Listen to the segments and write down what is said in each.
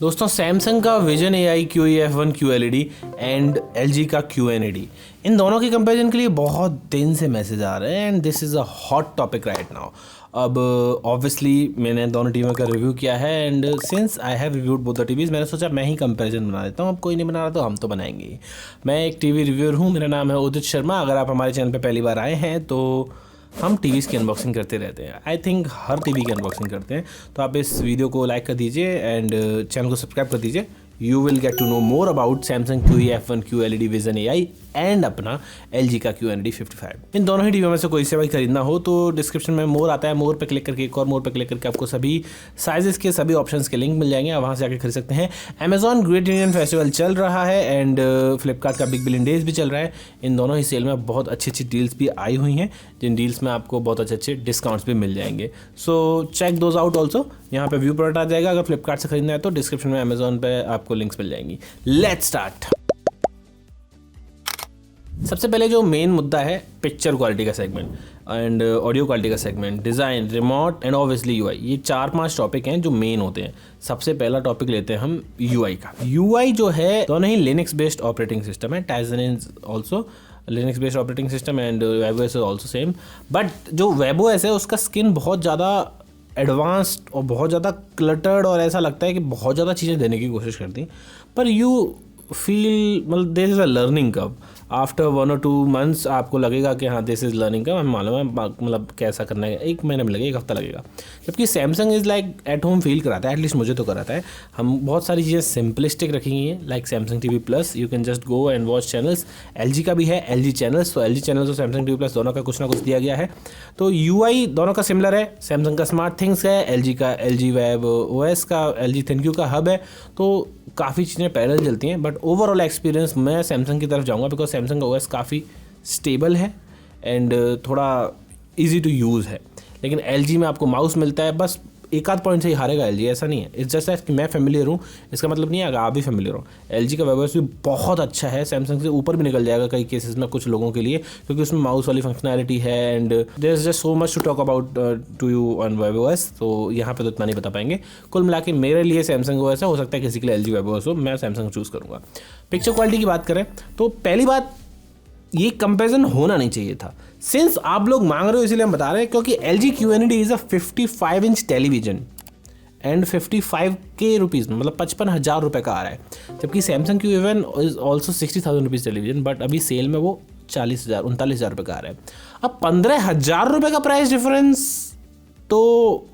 दोस्तों सैमसंग का vision AI QE-F1 QLED and LG का QNED, इन दोनों के कंपैरिजन के लिए बहुत दिन से मैसेज आ रहे हैं and this is a hot topic right now. अब ऑब्वियसली मैंने दोनों टीमों का रिव्यू किया है and since I have reviewed both the TVs, मैंने सोचा मैं ही कंपैरिजन बना देता हूँ। अब कोई नहीं बना रहा तो हम तो बनाएंगे ही। मैं एक टीवी रिव्यूअर हूँ, मेरा नाम है उदित शर्मा। अगर आप हमारे चैनल पर पहली बार आए हैं तो हम टीवीज़ की अनबॉक्सिंग करते रहते हैं। आई थिंक हर टीवी की अनबॉक्सिंग करते हैं। तो आप इस वीडियो को लाइक कर दीजिए एंड चैनल को सब्सक्राइब कर दीजिए। You will get to know more about Samsung QE-F1 QLED vision AI and अपना LG का QNED 55। इन दोनों ही टीवियों में से कोई से भाई खरीदना हो तो डिस्क्रिप्शन में मोर आता है, मोर पे क्लिक करके एक और मोर पे क्लिक करके आपको सभी साइजेस के सभी ऑप्शंस के लिंक मिल जाएंगे, आप वहाँ से आके खरीद सकते हैं। अमेजॉन ग्रेट इंडियन फेस्टिवल चल रहा है एंड फ्लिपकार्ट का बिग बिलियन डेज भी चल रहा है। इन दोनों ही सेल में बहुत अच्छी अच्छी डील्स भी आई हुई हैं, जिन डील्स में आपको बहुत अच्छे अच्छे डिस्काउंट्स भी मिल जाएंगे। So check those out also. यहाँ पे व्यू प्रोडक्ट आ जाएगा। अगर फ्लिपकार्ट से खरीदना है तो डिस्क्रिप्शन में अमेजॉन पे आपको लिंक्स मिल जाएंगी। Let's start. सबसे पहले जो मेन मुद्दा है पिक्चर क्वालिटी का सेगमेंट एंड ऑडियो क्वालिटी का segment, design, remote and obviously UI। ये 4-5 टॉपिक हैं जो मेन होते हैं। सबसे पहला टॉपिक लेते हैं हम UI का। UI जो है दोनों ही लिनक्स बेस्ड ऑपरेटिंग सिस्टम है। Tizen is also Linux based operating system and WebOS is also same. But जो WebOS है उसका स्किन बहुत ज़्यादा एडवांस्ड और बहुत ज़्यादा क्लटर्ड और ऐसा लगता है कि बहुत ज़्यादा चीज़ें देने की कोशिश करती हैं। पर यू फील मतलब this is a learning curve. After 1 और 2 मंथ्स आपको लगेगा कि हाँ दिस इज़ लर्निंग कर्व, हमें मालूम है मतलब कैसा करना है। 1 महीने में लगेगा, 1 हफ्ता लगेगा। जबकि Samsung is like at home feel कराता है, एटलीस्ट मुझे तो कराता है। हम बहुत सारी चीज़ें सिंपलिस्टिक रखी हुई हैं, like Samsung TV plus, you can just go and watch channels. LG का भी है LG चैनल्स, तो LG चैनल्स और सैमसंग TV प्लस दोनों का कुछ ना कुछ दिया गया है। तो UI दोनों का सिमिलर है। सैमसंग का स्मार्ट थिंग्स है, LG का LG WebOS का LG ThinQ का हब है। तो काफ़ी चीज़ें पैरेलल चलती हैं। बट ओवरऑल एक्सपीरियंस मैं सैमसंग की तरफ जाऊँगा बिकॉज सैमसंग का OS काफ़ी स्टेबल है एंड थोड़ा इजी टू यूज़ है। लेकिन LG में आपको माउस मिलता है, बस एक आध पॉइंट से ही हारेगा LG, ऐसा नहीं है। इट्स जस्ट कि मैं फेमिलियर हूँ, इसका मतलब नहीं है अगर आप भी फेमिलियर हो। LG का WebOS भी बहुत अच्छा है, सैमसंग से ऊपर भी निकल जाएगा कई केसेस में कुछ लोगों के लिए, क्योंकि उसमें माउस वाली फंक्शनैलिटी है and there is just so much to talk about to you on WebOS। तो यहाँ पे तो इतना नहीं बता पाएंगे। कुल मिला के मेरे लिए सैमसंग OS है, हो सकता है किसी के लिए LG WebOS हो, मैं सैमसंग चूज़ करूँगा। पिक्चर क्वालिटी की बात करें तो पहली बात ये कंपैरिजन होना नहीं चाहिए था। सिंस आप लोग मांग रहे हो इसीलिए हम बता रहे हैं, क्योंकि LG QNED is a 55 inch television and 55 के रुपीज़ में, मतलब 55,000 रुपये का आ रहा है। जबकि Samsung QE-F1 is also 60,000 rupees television, but अभी सेल में वो 39,000 रुपये का आ रहा है। अब 15,000 रुपये का प्राइस डिफरेंस, तो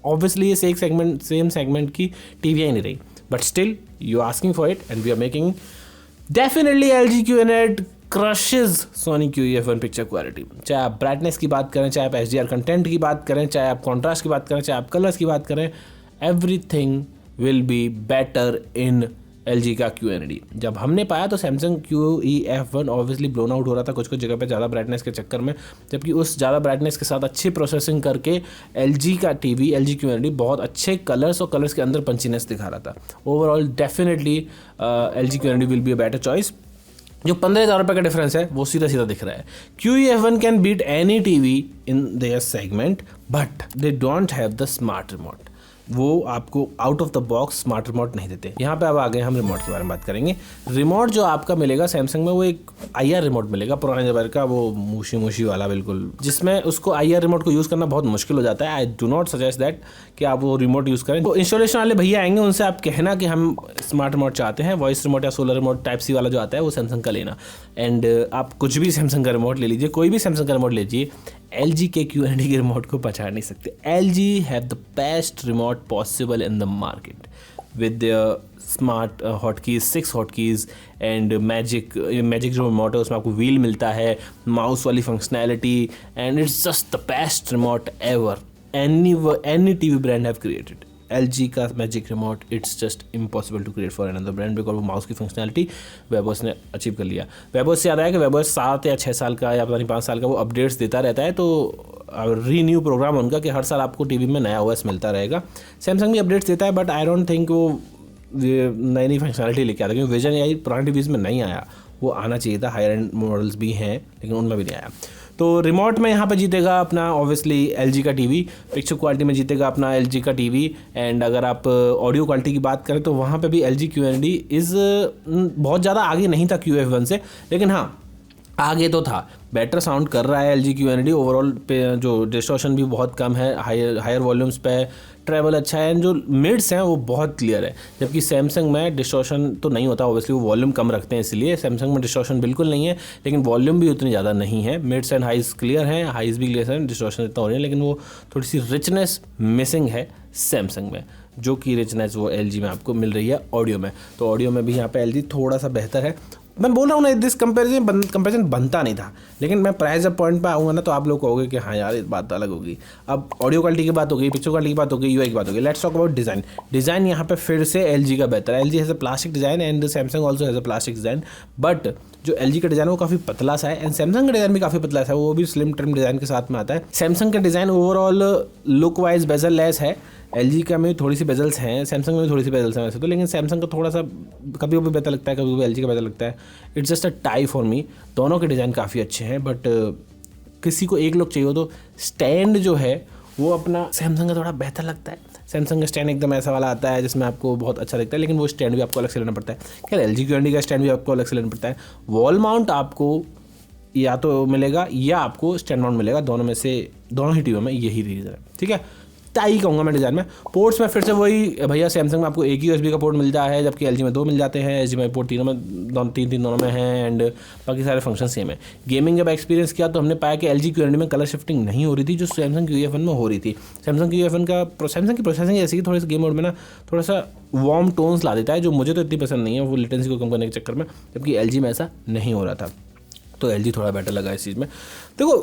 ऑब्वियसली ये सेम सेगमेंट की टीवी ही नहीं रही। But still you asking for it and we are making definitely LG QNED crushes Sony QE-F1 picture quality. चाहे आप ब्राइटनेस की बात करें, चाहे आप HDR कंटेंट की बात करें, चाहे आप कॉन्ट्रास्ट की बात करें, चाहे आप कलर्स की बात करें, everything will be better in LG का QNED। जब हमने पाया तो Samsung QE-F1 obviously blown out हो रहा था कुछ कुछ जगह पे ज़्यादा ब्राइटनेस के चक्कर में, जबकि उस ज़्यादा ब्राइटनेस के साथ अच्छी प्रोसेसिंग करके LG का टीवी LG QNED बहुत अच्छे कलर्स और कलर्स के अंदर पंचीनेस दिखा रहा था। Overall definitely LG QNED will be a better choice. जो 15,000 रुपये का डिफरेंस है वो सीधा सीधा दिख रहा है। QE-F1 can beat any TV in their segment but they don't have the smart remote. वो आपको out of the box smart remote नहीं देते। यहाँ पे अब आगे हम रिमोट के बारे में बात करेंगे। रिमोट जो आपका मिलेगा सैमसंग में वो एक IR रिमोट मिलेगा, पुराने ज़माने का, वो मूशी वाला बिल्कुल, जिसमें उसको IR रिमोट को यूज़ करना बहुत मुश्किल हो जाता है। I do not suggest that कि आप वो रिमोट यूज़ करें। तो इंस्टॉलेशन वाले भैया आएंगे, उनसे आप कहना कि हम स्मार्ट रिमोट चाहते हैं, वॉइस रिमोट या सोलर रिमोट टाइप C वाला जो आता है वो सैमसंग का लेना। एंड आप कुछ भी सैमसंग का रिमोट ले लीजिए, कोई भी सैमसंग का रिमोट लीजिए, LG के QNED के रिमोट को पछाड़ नहीं सकते। LG have the best remote possible in the market with their smart hotkeys, 6 hotkeys and magic जो रिमोट है उसमें आपको व्हील मिलता है, माउस वाली functionality, and it's just the best remote ever any TV brand have created. LG का magic remote it's just impossible to create for another brand because वो mouse की फंक्शनैलिटी WebOS ने अचीव कर लिया। WebOS से याद आया कि WebOS 7 या 6 साल का या पता नहीं 5 साल का वो अपडेट्स देता रहता है, तो रीन्यू प्रोग्राम उनका कि हर साल आपको टीवी में नया OS मिलता रहेगा। सैमसंग भी अपडेट्स देता है बट आई डोंट थिंक वो नई फंक्शनैलिटी लेके आता, क्योंकि विजन AI पुराने टीवीज़ में नहीं आया, वो आना चाहिए था। हायर एंड मॉडल्स भी हैं लेकिन उनमें भी नहीं आया। तो रिमोट में यहाँ पे जीतेगा अपना ऑब्वियसली LG का टीवी, पिक्चर क्वालिटी में जीतेगा अपना LG का टीवी, एंड अगर आप ऑडियो क्वालिटी की बात करें तो वहाँ पे भी LG QND इज़ बहुत ज़्यादा आगे नहीं था QF1 से, लेकिन हाँ आगे तो था, बेटर साउंड कर रहा है LG QND। ओवरऑल पे जो डिस्टॉर्शन भी बहुत कम है, हायर वॉल्यूम्स पे ट्रैवल अच्छा है, एंड जो मिड्स हैं वो बहुत क्लियर है, जबकि सैमसंग में डिस्टॉर्शन तो नहीं होता, ऑब्वियसली वो वॉल्यूम कम रखते हैं इसलिए। सैमसंग में डिस्टॉर्शन बिल्कुल नहीं है, लेकिन वॉल्यूम भी उतनी ज़्यादा नहीं है। मिड्स एंड हाइज क्लियर हैं, हाइज भी क्लियर हैं, डिस्टॉर्शन इतना हो रही है, लेकिन वो थोड़ी सी रिचनेस मिसिंग है सैमसंग में, जो कि रिचनेस वो LG में आपको मिल रही है ऑडियो में। तो ऑडियो में भी यहाँ पे LG थोड़ा सा बेहतर है। मैं बोल रहा हूँ ना, दिस कंपेरिजन बनता नहीं था, लेकिन मैं प्राइस जब पॉइंट पे आऊँगा ना तो आप लोग कहोगे कि हाँ यार, इस बात अलग होगी। अब ऑडियो क्वालिटी की बात हो गई, पिक्चर क्वालिटी की बात हो गई, UI की बात हो गई। Let's talk about design. Design यहाँ पे फिर से LG का बेहतर है। LG has a plastic design and Samsung also has a plastic design, but जो LG का डिज़ाइन है वो काफ़ी पतला सा है, एंड सैमसंग का डिज़ाइन भी काफ़ी पतला सा है, वो भी स्लिम ट्रिम डिज़ाइन के साथ में आता है। सैमसंग का design overall look wise bezel less है, LG का में थोड़ी सी बेजल्स हैं, सैमसंग में भी थोड़ी सी बेजल्स हैं वैसे तो, लेकिन सैमसंग का थोड़ा सा कभी कभी बेहतर लगता है, कभी कभी LG का बेहतर लगता है। It's just a tie for me. दोनों के डिज़ाइन काफ़ी अच्छे हैं, बट किसी को एक लोग चाहिए हो तो स्टैंड जो है वो अपना सैमसंग का थोड़ा बेहतर लगता है। सैमसंग का स्टैंड एकदम ऐसा वाला आता है जिसमें आपको बहुत अच्छा लगता है, लेकिन वो स्टैंड भी आपको अलग से लेना पड़ता है। खैर LG QND का स्टैंड भी आपको अलग से लेना पड़ता है। वॉल माउंट आपको या तो मिलेगा या आपको स्टैंड माउंट मिलेगा, दोनों में से दोनों ही टीवी में यही रीज़न है, ठीक है। टाई कहूँगा मैं डिज़ाइन में। पोर्ट्स में फिर से वही भैया, सैमसंग में आपको एक ही USB का पोर्ट मिलता है, जबकि LG में 2 मिल जाते हैं। HDMI पोर्ट तीन दोनों में हैं, एंड बाकी सारे फंक्शन सेम है। गेमिंग जब एक्सपीरियंस किया तो हमने पाया कि LG QND में कलर शिफ्टिंग नहीं हो रही थी, जो सैमसंग QF1 में हो रही थी। सैमसंग की प्रोसेसिंग ऐसी कि थोड़ी सी गेम मोड में ना थोड़ा सा वार्म टोन्स ला देता है, जो मुझे तो इतनी पसंद नहीं है, वो लेटेंसी को कम करने के चक्कर में, जबकि LG में ऐसा नहीं हो रहा था। तो LG थोड़ा बेटर लगा इस चीज़ में। देखो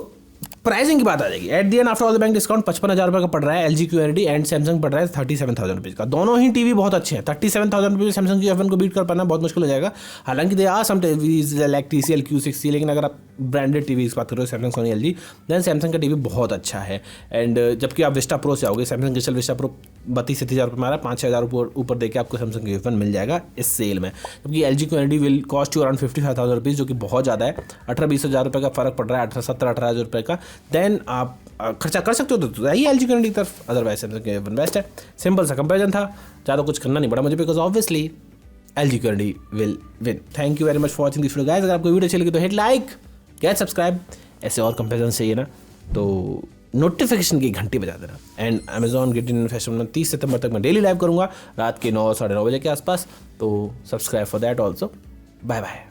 प्राइसिंग की बात आ जाएगी। At the and after all the bank discount 55,000 रुपये का पड़ रहा है LG QND, एंड सैमसंग पड़ रहा है 37,000 रुपीज़ का। दोनों ही टीवी बहुत अच्छे हैं। 37,000 रुपये सैमसंग QF1 को बीट कर पाना बहुत मुश्किल हो जाएगा। हालांकि they are some TVs like TCL Q60, लेकिन अगर आप ब्रांडेड टीवी की बात करो Samsung, Sony, LG, then Samsung का टीवी बहुत अच्छा है। एंड जबकि आप विस्टा प्रो से आओगे, सैमसंग क्रिस्टल विस्टा प्रो 32,000 रुपये में आ रहा है, 5,000 ऊपर देके आपको सैमसंग QF1 मिल जाएगा इस सेल में। जबकि LG QND will cost you around 55,000 rupees, जो कि बहुत ज़्यादा है। 18-20 रुपये का फर्क पड़ रहा है, 17-18 रुपये का। देन आप खर्चा कर सकते हो तो आइए LG QND की तरफ, अदरवाइज सैमसंग QF1 बेस्ट है। सिंपल सा कंपेरिजन था, ज़्यादा कुछ करना नहीं पड़ा मुझे, because obviously LG QND will win. Thank you very much for watching this video guys. अगर आपको वीडियो अच्छी लगी तो हिट लाइक, गेट सब्सक्राइब। ऐसे और कंपेरिजन चाहिए ना तो नोटिफिकेशन की घंटी बजा देना। एंड Amazon Get-In फेस्टिवल में 30 सितंबर तक मैं डेली लाइव करूँगा रात के 9 साढ़े 9 बजे के आसपास, तो subscribe for that also. Bye bye.